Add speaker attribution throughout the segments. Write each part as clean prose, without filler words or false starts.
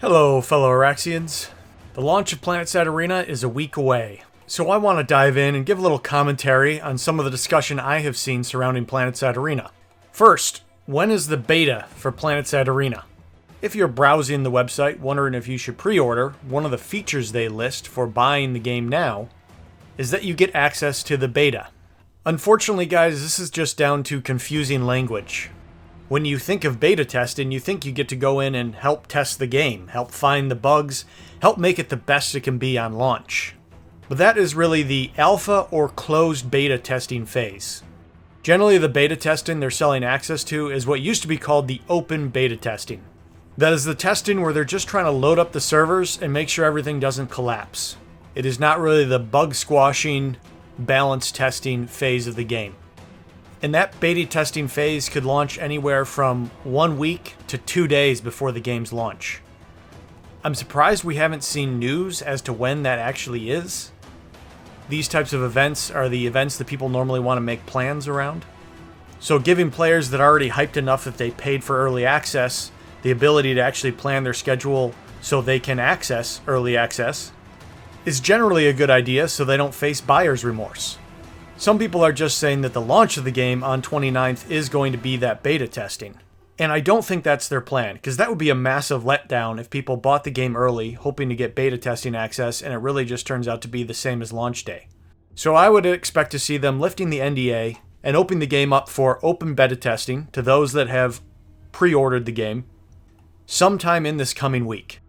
Speaker 1: Hello, fellow Araxians. The launch of Planetside Arena is a week away, so I want to dive in and give a little commentary on some of the discussion I have seen surrounding Planetside Arena. First, when is the beta for Planetside Arena? If you're browsing the website wondering if you should pre-order, one of the features they list for buying the game now is that you get access to the beta. Unfortunately, guys, this is just down to confusing language. When you think of beta testing, you think you get to go in and help test the game, help find the bugs, help make it the best it can be on launch. But that is really the alpha or closed beta testing phase. Generally, the beta testing they're selling access to is what used to be called the open beta testing. That is the testing where they're just trying to load up the servers and make sure everything doesn't collapse. It is not really the bug squashing, balance testing phase of the game. And that beta testing phase could launch anywhere from 1 week to 2 days before the game's launch. I'm surprised we haven't seen news as to when that actually is. These types of events are the events that people normally want to make plans around. So giving players that are already hyped enough that they paid for early access the ability to actually plan their schedule so they can access early access is generally a good idea so they don't face buyer's remorse. Some people are just saying that the launch of the game on 29th is going to be that beta testing. And I don't think that's their plan, because that would be a massive letdown if people bought the game early, hoping to get beta testing access, and it really just turns out to be the same as launch day. So I would expect to see them lifting the NDA and opening the game up for open beta testing to those that have pre-ordered the game sometime in this coming week.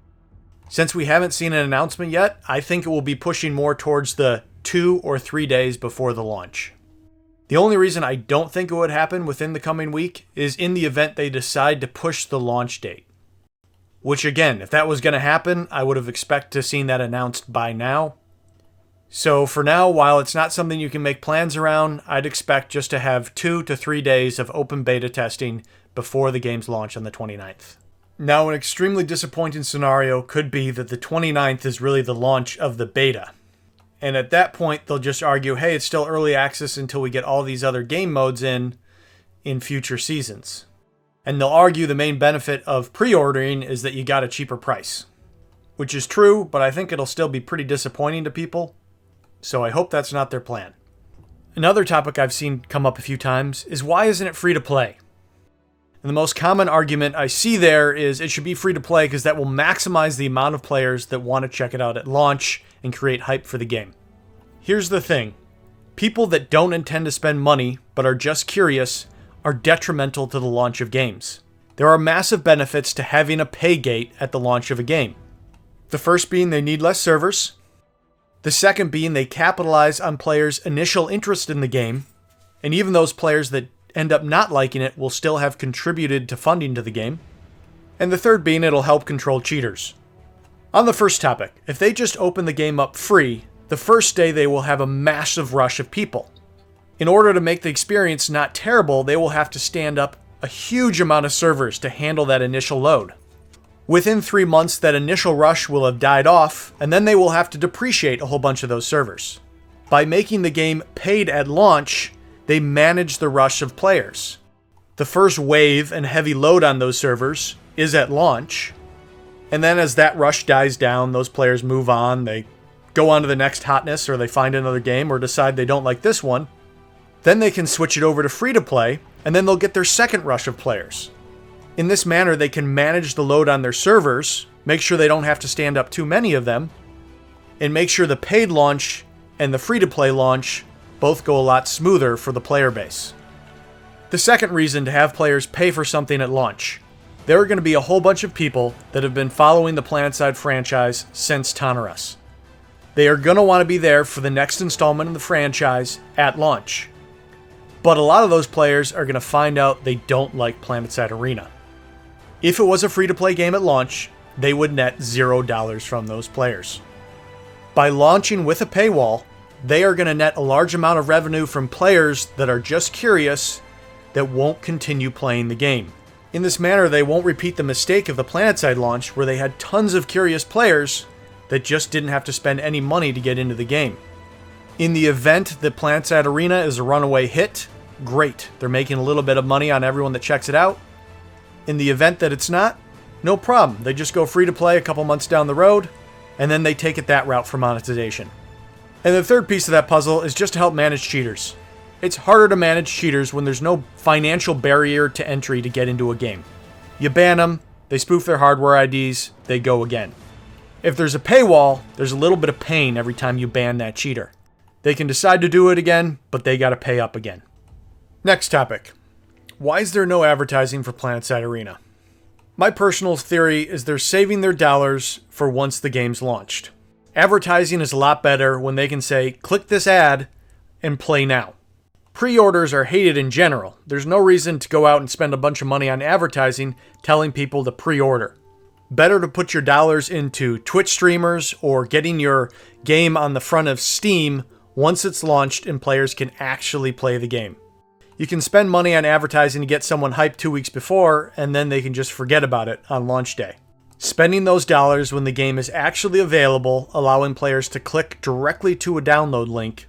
Speaker 1: Since we haven't seen an announcement yet, I think it will be pushing more towards the 2 or 3 days before the launch. The only reason I don't think it would happen within the coming week is in the event they decide to push the launch date. Which again, if that was going to happen, I would have expected to seen that announced by now. So for now, while it's not something you can make plans around, I'd expect just to have 2 to 3 days of open beta testing before the game's launch on the 29th. Now, an extremely disappointing scenario could be that the 29th is really the launch of the beta. And at that point, they'll just argue, hey, it's still early access until we get all these other game modes in future seasons. And they'll argue the main benefit of pre-ordering is that you got a cheaper price. Which is true, but I think it'll still be pretty disappointing to people. So I hope that's not their plan. Another topic I've seen come up a few times is why isn't it free to play? And the most common argument I see there is it should be free to play because that will maximize the amount of players that want to check it out at launch and create hype for the game. Here's the thing. People that don't intend to spend money but are just curious are detrimental to the launch of games. There are massive benefits to having a pay gate at the launch of a game. The first being they need less servers. The second being they capitalize on players' initial interest in the game, and even those players that end up not liking it will still have contributed to funding to the game. And the third being it'll help control cheaters. On the first topic, if they just open the game up free, the first day they will have a massive rush of people. In order to make the experience not terrible, they will have to stand up a huge amount of servers to handle that initial load. Within 3 months, that initial rush will have died off, and then they will have to depreciate a whole bunch of those servers. By making the game paid at launch, they manage the rush of players. The first wave and heavy load on those servers is at launch, and then as that rush dies down, those players move on, they go on to the next hotness, or they find another game, or decide they don't like this one. Then they can switch it over to free-to-play, and then they'll get their second rush of players. In this manner, they can manage the load on their servers, make sure they don't have to stand up too many of them, and make sure the paid launch and the free-to-play launch both go a lot smoother for the player base. The second reason to have players pay for something at launch. There are going to be a whole bunch of people that have been following the Planetside franchise since Tonoras. They are going to want to be there for the next installment in the franchise at launch. But a lot of those players are going to find out they don't like Planetside Arena. If it was a free-to-play game at launch, they would net $0 from those players. By launching with a paywall, they are going to net a large amount of revenue from players that are just curious that won't continue playing the game. In this manner, they won't repeat the mistake of the Planetside launch where they had tons of curious players that just didn't have to spend any money to get into the game. In the event that Planetside Arena is a runaway hit, great. They're making a little bit of money on everyone that checks it out. In the event that it's not, No problem, they just go free to play a couple months down the road, and then they take it that route for monetization. And the third piece of that puzzle is just to help manage cheaters. It's harder to manage cheaters when there's no financial barrier to entry to get into a game. You ban them, they spoof their hardware IDs, they go again. If there's a paywall, there's a little bit of pain every time you ban that cheater. They can decide to do it again, but they gotta pay up again. Next topic. Why is there no advertising for Planetside Arena? My personal theory is they're saving their dollars for once the game's launched. Advertising is a lot better when they can say, click this ad and play now. Pre-orders are hated in general. There's no reason to go out and spend a bunch of money on advertising telling people to pre-order. Better to put your dollars into Twitch streamers or getting your game on the front of Steam once it's launched and players can actually play the game. You can spend money on advertising to get someone hyped 2 weeks before, and then they can just forget about it on launch day. Spending those dollars when the game is actually available, allowing players to click directly to a download link,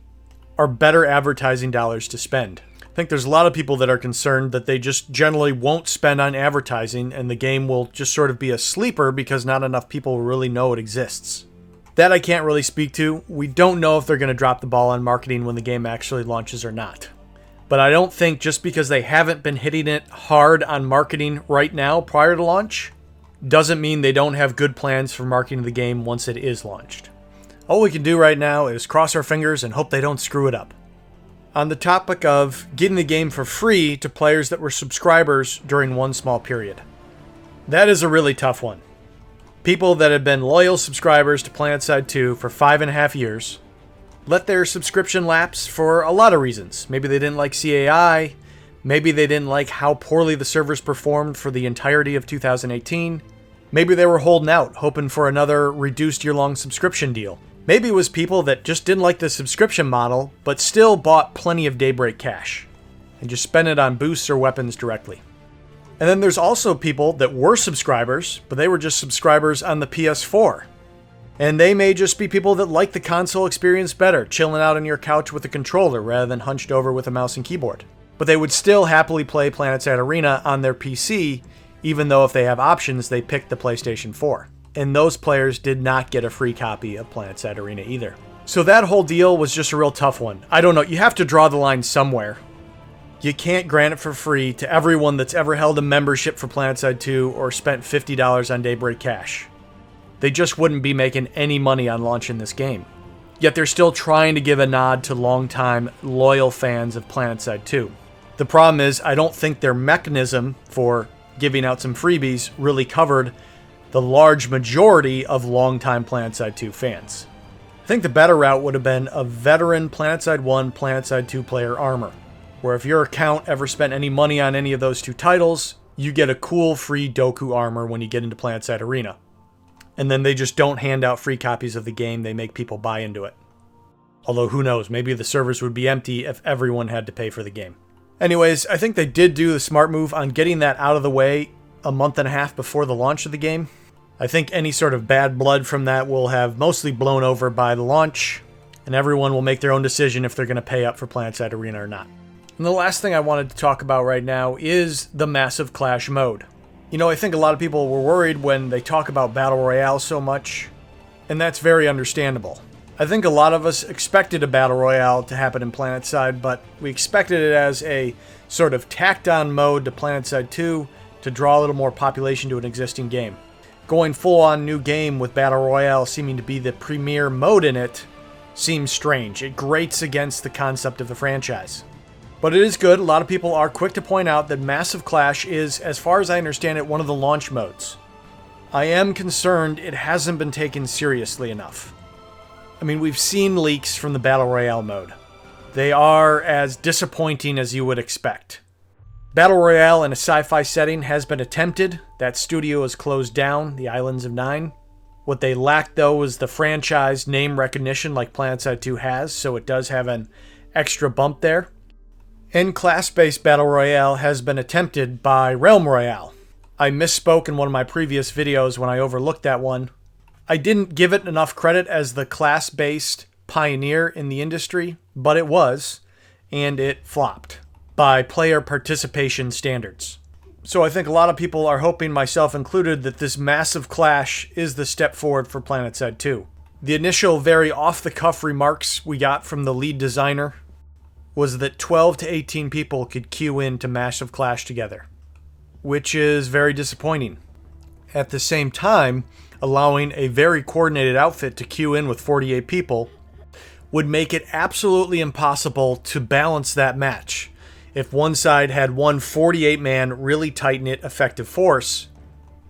Speaker 1: are better advertising dollars to spend. I think there's a lot of people that are concerned that they just generally won't spend on advertising and the game will just sort of be a sleeper because not enough people really know it exists. That I can't really speak to. We don't know if they're going to drop the ball on marketing when the game actually launches or not. But I don't think just because they haven't been hitting it hard on marketing right now prior to launch, doesn't mean they don't have good plans for marketing the game once it is launched. All we can do right now is cross our fingers and hope they don't screw it up. On the topic of getting the game for free to players that were subscribers during one small period. That is a really tough one. People that have been loyal subscribers to Planetside 2 for 5.5 years let their subscription lapse for a lot of reasons. Maybe they didn't like CAI, maybe they didn't like how poorly the servers performed for the entirety of 2018, maybe they were holding out, hoping for another reduced year-long subscription deal. Maybe it was people that just didn't like the subscription model, but still bought plenty of Daybreak cash, and just spent it on boosts or weapons directly. And then there's also people that were subscribers, but they were just subscribers on the PS4. And they may just be people that like the console experience better, chilling out on your couch with a controller rather than hunched over with a mouse and keyboard. But they would still happily play Planetside Arena on their PC, even though if they have options, they pick the PlayStation 4. And those players did not get a free copy of Planetside Arena either. So that whole deal was just a real tough one. I don't know, you have to draw the line somewhere. You can't grant it for free to everyone that's ever held a membership for Planetside 2 or spent $50 on Daybreak cash. They just wouldn't be making any money on launching this game. Yet they're still trying to give a nod to longtime, loyal fans of Planetside 2. The problem is, I don't think their mechanism for giving out some freebies really covered the large majority of longtime Planetside 2 fans. I think the better route would have been a veteran Planetside 1, Planetside 2 player armor, where if your account ever spent any money on any of those two titles, you get a cool free Doku armor when you get into Planetside Arena. And then they just don't hand out free copies of the game, they make people buy into it. Although who knows, maybe the servers would be empty if everyone had to pay for the game. Anyways, I think they did do the smart move on getting that out of the way a month and a half before the launch of the game. I think any sort of bad blood from that will have mostly blown over by the launch, and everyone will make their own decision if they're going to pay up for Planetside Arena or not. And the last thing I wanted to talk about right now is the Massive Clash mode. You know, I think a lot of people were worried when they talk about Battle Royale so much, and that's very understandable. I think a lot of us expected a Battle Royale to happen in Planetside, but we expected it as a sort of tacked-on mode to Planetside 2 to draw a little more population to an existing game. Going full-on new game with Battle Royale seeming to be the premier mode in it seems strange. It grates against the concept of the franchise. But it is good. A lot of people are quick to point out that Massive Clash is, as far as I understand it, one of the launch modes. I am concerned it hasn't been taken seriously enough. I mean, we've seen leaks from the Battle Royale mode. They are as disappointing as you would expect. Battle Royale in a sci-fi setting has been attempted. That studio is closed down, the Islands of Nine. What they lacked, though, was the franchise name recognition like Planetside 2 has, so it does have an extra bump there. And class-based Battle Royale has been attempted by Realm Royale. I misspoke in one of my previous videos when I overlooked that one. I didn't give it enough credit as the class-based pioneer in the industry, but it was, and it flopped by player participation standards. So I think a lot of people are hoping, myself included, that this massive clash is the step forward for Planetside 2. The initial very off-the-cuff remarks we got from the lead designer was that 12 to 18 people could queue in to Massive Clash together, which is very disappointing. At the same time, allowing a very coordinated outfit to queue in with 48 people would make it absolutely impossible to balance that match. If one side had one 48-man, really tight-knit, effective force,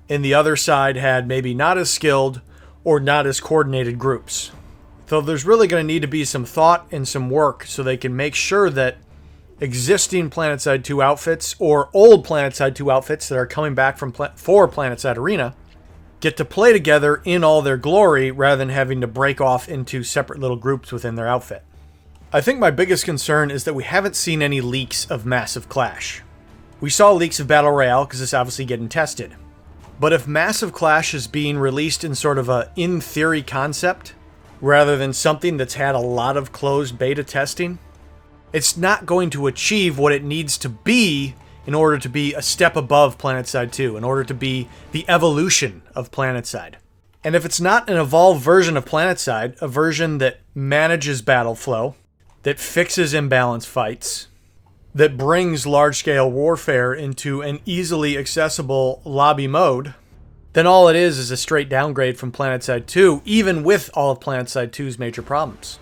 Speaker 1: and the other side had maybe not as skilled or not as coordinated groups. So there's really going to need to be some thought and some work so they can make sure that existing Planetside 2 outfits or old Planetside 2 outfits that are coming back for Planetside Arena get to play together in all their glory rather than having to break off into separate little groups within their outfit. I think my biggest concern is that we haven't seen any leaks of Massive Clash. We saw leaks of Battle Royale because it's obviously getting tested. But if Massive Clash is being released in sort of a in-theory concept, rather than something that's had a lot of closed beta testing, it's not going to achieve what it needs to be in order to be a step above Planetside 2, in order to be the evolution of Planetside. And if it's not an evolved version of Planetside, a version that manages battle flow, that fixes imbalance fights, that brings large-scale warfare into an easily accessible lobby mode, then all it is a straight downgrade from Planetside 2, even with all of Planetside 2's major problems.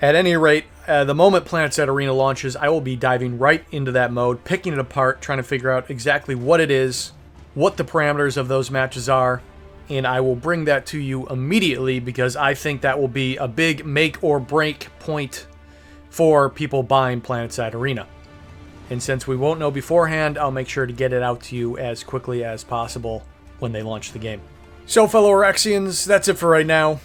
Speaker 1: At any rate, the moment Planetside Arena launches, I will be diving right into that mode, picking it apart, trying to figure out exactly what it is, what the parameters of those matches are, and I will bring that to you immediately because I think that will be a big make or break point for people buying Planetside Arena. And since we won't know beforehand, I'll make sure to get it out to you as quickly as possible when they launch the game. So, fellow Erexians, that's it for right now.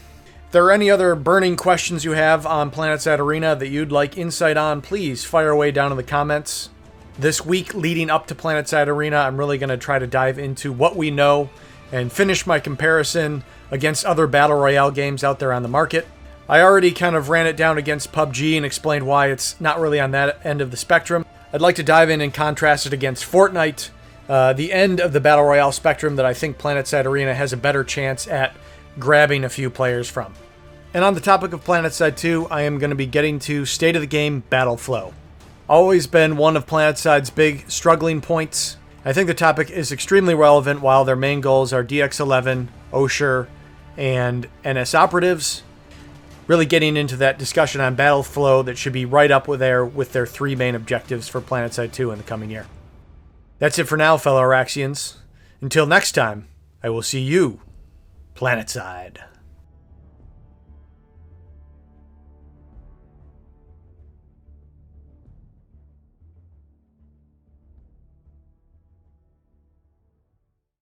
Speaker 1: If there are any other burning questions you have on Planetside Arena that you'd like insight on, please fire away down in the comments. This week leading up to Planetside Arena, I'm really going to try to dive into what we know and finish my comparison against other Battle Royale games out there on the market. I already kind of ran it down against PUBG and explained why it's not really on that end of the spectrum. I'd like to dive in and contrast it against Fortnite, the end of the Battle Royale spectrum that I think Planetside Arena has a better chance at grabbing a few players from. And on the topic of Planetside 2, I am going to be getting to State of the Game Battle Flow. Always been one of Planetside big struggling points. I think the topic is extremely relevant while their main goals are DX11, Osher, and NS operatives. Really getting into that discussion on battle flow that should be right up with their three main objectives for Planetside 2 in the coming year. That's it for now, fellow Araxians. Until next time, I will see you, Planetside.